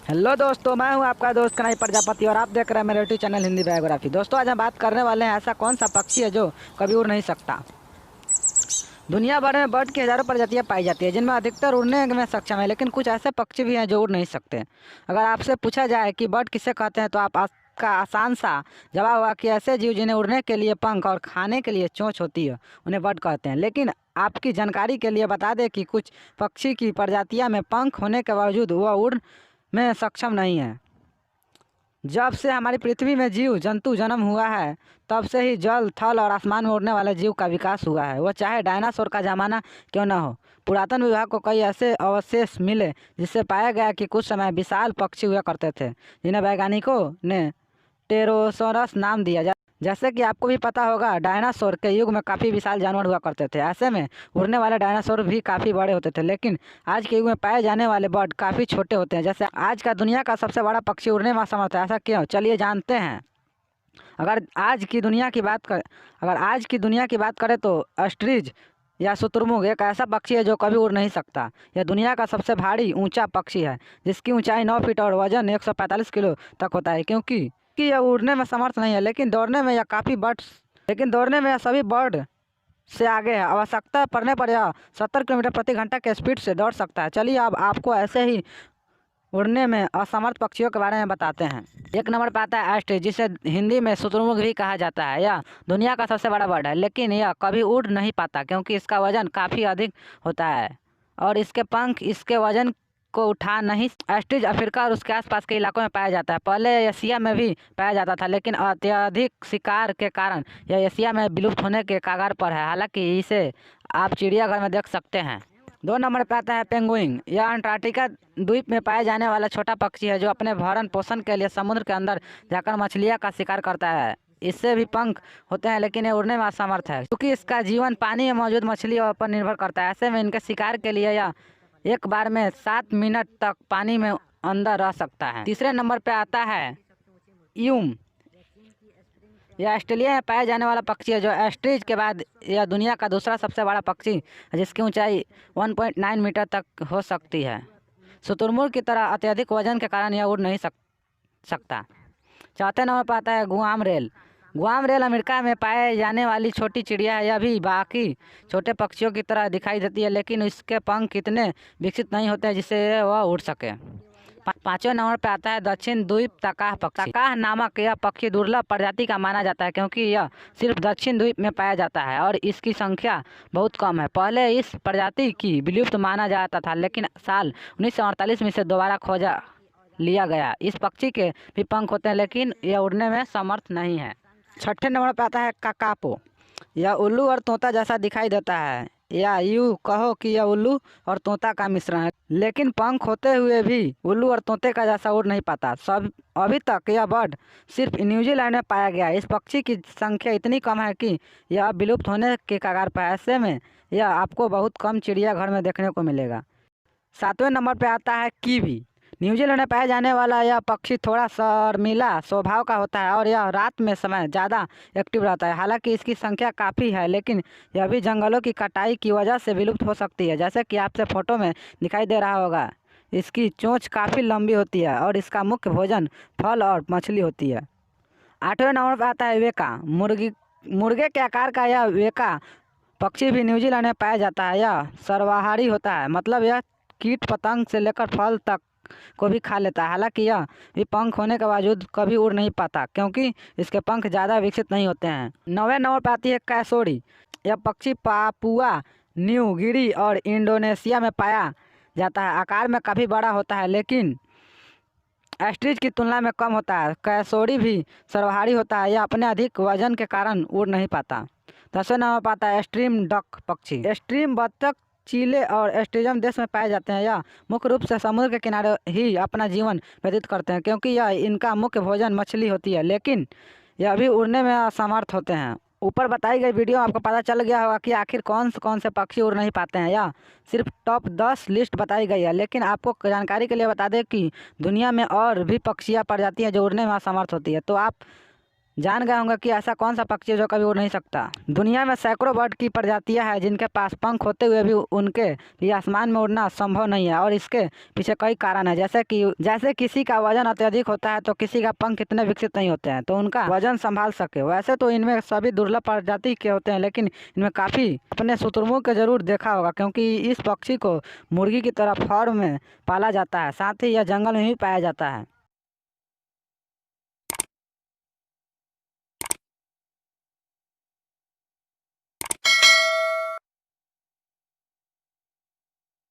Hello दोस्तों, मैं हूं आपका दोस्त कन्हैया प्रजापति और आप देख रहे हैं मेरे यूट्यूब चैनल हिंदी बायोग्राफी। दोस्तों, आज हम बात करने वाले हैं ऐसा कौन सा पक्षी है जो कभी उड़ नहीं सकता। दुनिया भर में बर्ड की हजारों प्रजातियां पाई जाती है, जिनमें अधिकतर उड़ने में सक्षम है, लेकिन कुछ ऐसे पक्षी भी हैं जो उड़ नहीं सकते। अगर आपसे पूछा जाए कि बर्ड किसे कहते हैं तो आपका आसान सा जवाब होगा कि ऐसे जीव जिन्हें उड़ने के लिए पंख और खाने के लिए चोंच होती है, उन्हें बर्ड कहते हैं। लेकिन आपकी जानकारी के लिए बता दें कि कुछ पक्षी की प्रजातियां में पंख होने के बावजूद वह उड़ में सक्षम नहीं है। जब से हमारी पृथ्वी में जीव जंतु जन्म हुआ है, तब से ही जल थल और आसमान में उड़ने वाले जीव का विकास हुआ है। वह चाहे डायनासोर का जमाना क्यों न हो। पुरातन विभाग को कई ऐसे अवशेष मिले जिससे पाया गया कि कुछ समय विशाल पक्षी हुआ करते थे, जिन्हें वैज्ञानिकों ने टेरोसोरस नाम दिया। जैसे कि आपको भी पता होगा, डायनासोर के युग में काफ़ी विशाल जानवर हुआ करते थे। ऐसे में उड़ने वाले डायनासोर भी काफ़ी बड़े होते थे, लेकिन आज के युग में पाए जाने वाले बर्ड काफ़ी छोटे होते हैं। जैसे आज का दुनिया का सबसे बड़ा पक्षी उड़ने में असमर्थ है। ऐसा क्यों, चलिए जानते हैं। अगर आज की दुनिया की बात कर अगर आज की दुनिया की बात करें तो ऑस्ट्रिच या शुतुरमुर्ग एक ऐसा पक्षी है जो कभी उड़ नहीं सकता। यह दुनिया का सबसे भारी ऊंचा पक्षी है, जिसकी ऊंचाई 9 फीट और वजन 145 किलो तक होता है। क्योंकि कि यह उड़ने में समर्थ नहीं है, लेकिन दौड़ने में यह सभी बर्ड से आगे है। आवश्यकता पड़ने पर यह 70 किलोमीटर प्रति घंटा के स्पीड से दौड़ सकता है। चलिए अब आपको ऐसे ही उड़ने में असमर्थ पक्षियों के बारे में बताते हैं। एक नंबर पर आता है ऑस्ट्रिच, जिसे हिंदी में शुतुरमुर्ग भी कहा जाता है। यह दुनिया का सबसे बड़ा बर्ड है, लेकिन यह कभी उड़ नहीं पाता क्योंकि इसका वजन काफ़ी अधिक होता है और इसके पंख इसके वजन को उठा नहीं। ऑस्ट्रिच अफ्रीका और उसके आसपास के इलाकों में पाया जाता है। पहले एशिया में भी पाया जाता था, लेकिन अत्यधिक शिकार के कारण यह एशिया में विलुप्त होने के कगार पर है। हालांकि इसे आप चिड़ियाघर में देख सकते हैं। 2 नंबर पर आता है पेंगुइन। यह अंटार्कटिका द्वीप में पाया जाने वाला छोटा पक्षी है जो अपने भरण पोषण के लिए समुद्र के अंदर जाकर मछलियाँ का शिकार करता है। इससे भी पंख होते हैं, लेकिन ये उड़ने में असमर्थ है क्योंकि इसका जीवन पानी में मौजूद मछलियों पर निर्भर करता है। ऐसे में इनके शिकार के लिए यह एक बार में 7 मिनट तक पानी में अंदर रह सकता है। तीसरे नंबर पर आता है यूम। यह ऑस्ट्रेलिया में पाया जाने वाला पक्षी है जो ऑस्ट्रिच के बाद यह दुनिया का दूसरा सबसे बड़ा पक्षी है, जिसकी ऊंचाई 1.9 मीटर तक हो सकती है। शुतुरमुर्ग की तरह अत्यधिक वजन के कारण यह उड़ नहीं सकता। चौथे नंबर पर आता है Guam rail. Guam rail America में पाए जाने वाली छोटी चिड़िया है। यह भी बाकी छोटे पक्षियों की तरह दिखाई देती है, लेकिन इसके पंख इतने विकसित नहीं होते जिससे वह उड़ सके। पांचवें नंबर पे आता है दक्षिण द्वीप तकाह पक्षी। तकाह नामक यह पक्षी दुर्लभ प्रजाति का माना जाता है क्योंकि यह सिर्फ दक्षिण द्वीप में पाया जाता है और इसकी संख्या बहुत कम है। पहले इस प्रजाति की विलुप्त माना जाता था, लेकिन साल 1948 में इसे दोबारा खोजा लिया गया। इस पक्षी के भी पंख होते हैं, लेकिन यह उड़ने में समर्थ नहीं है। छठे नंबर पर आता है काकापो। यह उल्लू और तोता जैसा दिखाई देता है, या यूँ कहो कि यह उल्लू और तोता का मिश्रण है, लेकिन पंख होते हुए भी उल्लू और तोते का जैसा उड़ नहीं पाता। सब अभी तक यह बर्ड सिर्फ न्यूजीलैंड में पाया गया है। इस पक्षी की संख्या इतनी कम है कि यह अब विलुप्त होने के कगार पर है। ऐसे में यह आपको बहुत कम चिड़ियाघर में देखने को मिलेगा। सातवें नंबर पर आता है कीवी। न्यूजीलैंड में पाया जाने वाला यह पक्षी थोड़ा शर्मीला स्वभाव का होता है और यह रात में समय ज़्यादा एक्टिव रहता है। हालांकि इसकी संख्या काफ़ी है, लेकिन यह भी जंगलों की कटाई की वजह से विलुप्त हो सकती है। जैसे कि आपसे फोटो में दिखाई दे रहा होगा, इसकी चोंच काफ़ी लंबी होती है और इसका मुख्य भोजन फल और मछली होती है। आठवें नंबर पर आता है वेका। मुर्गे के आकार का यह वेका पक्षी भी न्यूजीलैंड में पाया जाता है। यह सर्वाहारी होता है, मतलब यह कीट पतंग से लेकर फल तक को भी खा लेता है। हालांकि यह भी पंख होने के बावजूद कभी उड़ नहीं पाता क्योंकि इसके पंख ज़्यादा विकसित नहीं होते हैं। 9वें नंबर पर आती है कैसोड़ी। यह पक्षी पापुआ न्यू गिनी और इंडोनेशिया में पाया जाता है। आकार में काफ़ी बड़ा होता है, लेकिन ऑस्ट्रिच की तुलना में कम होता है। कैसोड़ी भी सर्वाहारी होता है। यह अपने अधिक वजन के कारण उड़ नहीं पाता। 10वें नंबर पर आता है स्ट्रीम डक पक्षी। स्ट्रीम बतख चिले और एस्ट्रिजम देश में पाए जाते हैं। यह मुख्य रूप से समुद्र के किनारे ही अपना जीवन व्यतीत करते हैं क्योंकि यह इनका मुख्य भोजन मछली होती है, लेकिन यह भी उड़ने में असमर्थ होते हैं। ऊपर बताई गई वीडियो में आपको पता चल गया होगा कि आखिर कौन से पक्षी उड़ नहीं पाते हैं। यह सिर्फ टॉप 10 लिस्ट बताई गई है, लेकिन आपको जानकारी के लिए बता दें कि दुनिया में और भी पक्षियाँ प्रजातियाँ जो उड़ने में असमर्थ होती है। तो आप जान गए होंगे कि ऐसा कौन सा पक्षी है जो कभी उड़ नहीं सकता। दुनिया में सैकड़ों बर्ड की प्रजातियां हैं जिनके पास पंख होते हुए भी उनके लिए आसमान में उड़ना संभव नहीं है, और इसके पीछे कई कारण है। जैसे किसी का वजन अत्यधिक होता है तो किसी का पंख इतने विकसित नहीं होते हैं तो उनका वजन संभाल सके। वैसे तो इनमें सभी दुर्लभ प्रजाति के होते हैं, लेकिन इनमें काफ़ी अपने शुतुरमुर्ग के जरूर देखा होगा, क्योंकि इस पक्षी को मुर्गी की तरह फार्म में पाला जाता है, साथ ही यह जंगल में भी पाया जाता है।